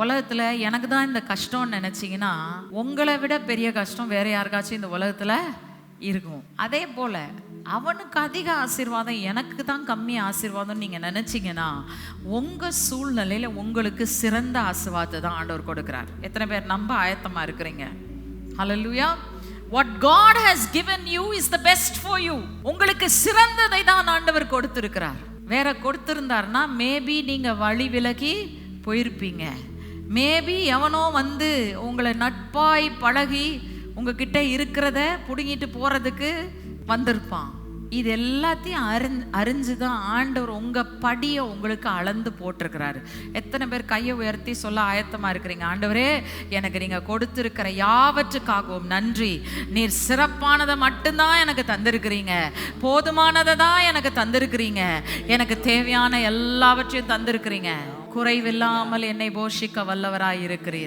உலகத்துல எனக்கு தான் இந்த கஷ்டம்னு நினைச்சீங்கன்னா உங்களை விட பெரிய கஷ்டம் வேற யாருக்காச்சும் இந்த உலகத்துல இருக்கும். அதே போல அவனுக்கு அதிக ஆசீர்வாதம், எனக்கு தான் கம்மி ஆசீர்வாதம் நீங்க நினைச்சீங்கன்னா உங்க சூழ்நிலையில உங்களுக்கு சிறந்த ஆசீர்வாதத்தை தான் ஆண்டவர் கொடுக்கிறார். எத்தனை பேர் நம்ப ஆயத்தமா இருக்கிறீங்க? ஹல்லேலூயா. What God has given you is the best for you. உங்களுக்கு சிறந்ததை தான் ஆண்டவர் கொடுத்திருக்கிறார். வேற கொடுத்திருந்தார்னா மேபி நீங்க வழி விலகி போயிருப்பீங்க. மேபி எவனோ வந்து உங்களை நட்பாய் பழகி உங்ககிட்ட இருக்கிறத புடுங்கிட்டு போறதுக்கு வந்திருப்பான். இது எல்லாத்தையும் அறிஞ்சுதான் ஆண்டவர் உங்க படியை உங்களுக்கு அளந்து போட்டிருக்கிறாரு. எத்தனை பேர் கையை உயர்த்தி சொல்ல ஆயத்தமா இருக்கிறீங்க? ஆண்டவரே, எனக்கு நீங்க கொடுத்திருக்கிற யாவற்றுக்காகவும் நன்றி. நீர் சிறப்பானதை மட்டும்தான் எனக்கு தந்திருக்கிறீங்க, போதுமானதை தான் எனக்கு தந்திருக்கிறீங்க, எனக்கு தேவையான எல்லாவற்றையும் தந்திருக்கிறீங்க. குறைவில்லாமல் என்னை போஷிக்க வல்லவராய் இருக்கிறீர்.